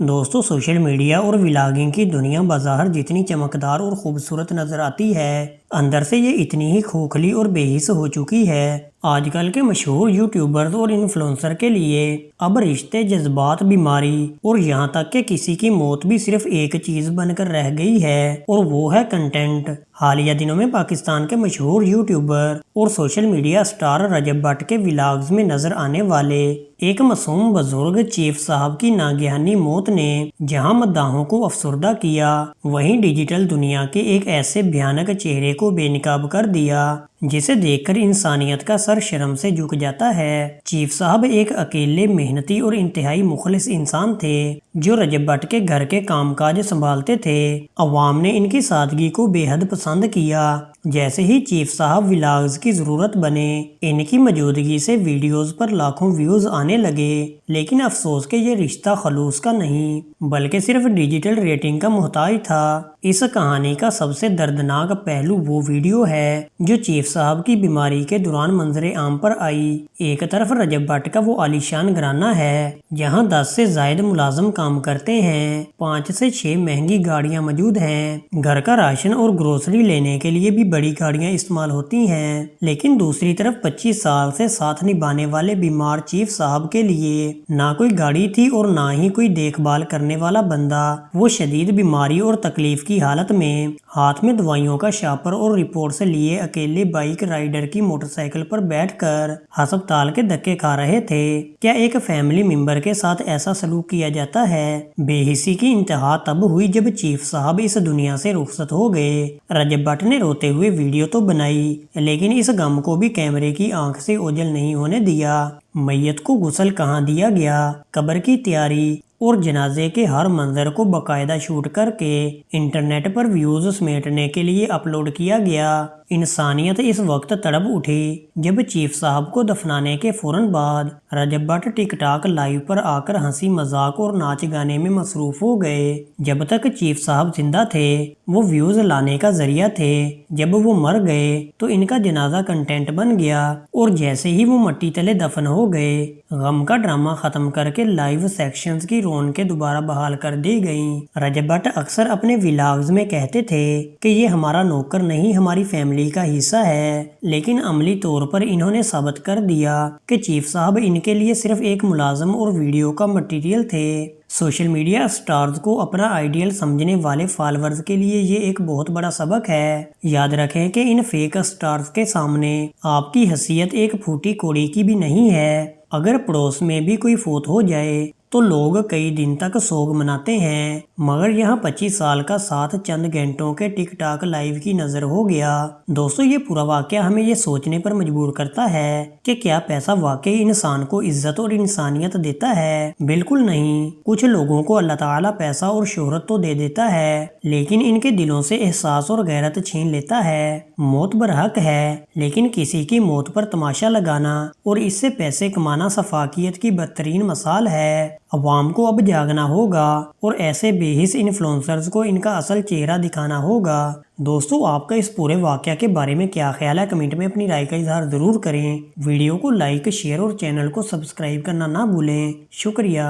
دوستو social media اور vlogging کی دنیا بظاہر جتنی چمکدار اور خوبصورت نظر آتی ہے، اندر سے یہ اتنی ہی کھوکھلی اور بے حس ہو چکی ہے۔ آج کل کے مشہور یوٹیوبرز اور انفلوئنسر کے لیے اب رشتے، جذبات، بیماری اور یہاں تک کہ کسی کی موت بھی صرف ایک چیز بن کر رہ گئی ہے، اور وہ ہے کنٹینٹ۔ حالیہ دنوں میں پاکستان کے مشہور یوٹیوبر اور سوشل میڈیا سٹار رجب بھٹ کے ولاگز میں نظر آنے والے ایک معصوم بزرگ چیف صاحب کی ناگہانی موت نے جہاں مداحوں کو افسردہ کیا، وہیں ڈیجیٹل دنیا کے ایک ایسے بھیانک چہرے کو بے نقاب کر دیا جسے دیکھ کر انسانیت کا سر شرم سے جھک جاتا ہے۔ چیف صاحب ایک اکیلے، محنتی اور انتہائی مخلص انسان تھے جو رجب بھٹ کے گھر کے کام کاج سنبھالتے تھے۔ عوام نے ان کی سادگی کو بے حد پسند کیا۔ جیسے ہی چیف صاحب ولاگز کی ضرورت بنے، ان کی موجودگی سے ویڈیوز پر لاکھوں ویوز آنے لگے، لیکن افسوس کہ یہ رشتہ خلوص کا نہیں بلکہ صرف ڈیجیٹل ریٹنگ کا محتاج تھا۔ اس کہانی کا سب سے دردناک پہلو وہ ویڈیو ہے جو چیف صاحب کی بیماری کے دوران منظر عام پر آئی۔ ایک طرف رجب بھٹ کا وہ عالیشان گھرانہ ہے جہاں 10 سے زائد ملازم کام کرتے ہیں، 5 سے 6 مہنگی گاڑیاں موجود ہیں، گھر کا راشن اور گروسری لینے کے لیے بھی بڑی گاڑیاں استعمال ہوتی ہیں، لیکن دوسری طرف 25 سال سے ساتھ نبھانے والے بیمار چیف صاحب کے لیے نہ کوئی گاڑی تھی اور نہ ہی کوئی دیکھ بھال کرنے والا بندہ۔ وہ شدید بیماری اور تکلیف کی حالت میں ہاتھ میں دوائیوں کا شاپر اور رپورٹ سے لیے اکیلے بائیک رائیڈر کی موٹر سائیکل پر بیٹھ کر ہسپتال کے دھکے کھا رہے تھے۔ کیا ایک فیملی ممبر کے ساتھ ایسا سلوک کیا جاتا ہے؟ بے حسی کی انتہا تب ہوئی جب چیف صاحب اس دنیا سے رخصت ہو گئے۔ رجب بھٹ نے روتے ہوئے ویڈیو تو بنائی، لیکن اس غم کو بھی کیمرے کی آنکھ سے اوجھل نہیں ہونے دیا۔ میت کو غسل کہاں دیا گیا، قبر کی تیاری اور جنازے کے ہر منظر کو باقاعدہ شوٹ کر کے انٹرنیٹ پر ویوز سمیٹنے کے لیے اپلوڈ کیا گیا۔ انسانیت اس وقت تڑپ اٹھی جب چیف صاحب کو دفنانے کے فوراً بعد رجب بھٹ ٹک ٹاک لائیو پر آ کر ہنسی مذاق اور ناچ گانے میں مصروف ہو گئے۔ جب تک چیف صاحب زندہ تھے وہ ویوز لانے کا ذریعہ تھے، جب وہ مر گئے تو ان کا جنازہ کنٹینٹ بن گیا، اور جیسے ہی وہ مٹی تلے دفن ہو گئے، غم کا ڈرامہ ختم کر کے لائیو سیکشنز کی رونقیں دوبارہ بحال کر دی گئیں۔ رجب بھٹ اکثر اپنے ولاگز میں کہتے تھے کہ یہ ہمارا نوکر نہیں، ہماری فیملی کا حصہ ہے، لیکن عملی طور پر انہوں نے ثابت کر دیا کہ چیف صاحب ان کے لیے صرف ایک ملازم اور ویڈیو کا مٹیریل تھے۔ سوشل میڈیا سٹارز کو اپنا آئیڈیل سمجھنے والے فالوورز کے لیے یہ ایک بہت بڑا سبق ہے۔ یاد رکھیں کہ ان فیک سٹارز کے سامنے آپ کی حیثیت ایک پھوٹی کوڑی کی بھی نہیں ہے۔ اگر پڑوس میں بھی کوئی فوت ہو جائے تو لوگ کئی دن تک سوگ مناتے ہیں، مگر یہاں 25 سال کا ساتھ چند گھنٹوں کے ٹک ٹاک لائیو کی نظر ہو گیا۔ دوستو یہ پورا واقعہ ہمیں یہ سوچنے پر مجبور کرتا ہے کہ کیا پیسہ واقعی انسان کو عزت اور انسانیت دیتا ہے؟ بالکل نہیں۔ کچھ لوگوں کو اللہ تعالیٰ پیسہ اور شہرت تو دے دیتا ہے، لیکن ان کے دلوں سے احساس اور غیرت چھین لیتا ہے۔ موت برحق ہے، لیکن کسی کی موت پر تماشا لگانا اور اس سے پیسے کمانا سفاکیت کی بدترین مثال ہے۔ عوام کو اب جاگنا ہوگا اور ایسے بے حس انفلوئنسرز کو ان کا اصل چہرہ دکھانا ہوگا۔ دوستو آپ کا اس پورے واقعہ کے بارے میں کیا خیال ہے؟ کمنٹ میں اپنی رائے کا اظہار ضرور کریں۔ ویڈیو کو لائک، شیئر اور چینل کو سبسکرائب کرنا نہ بھولیں۔ شکریہ۔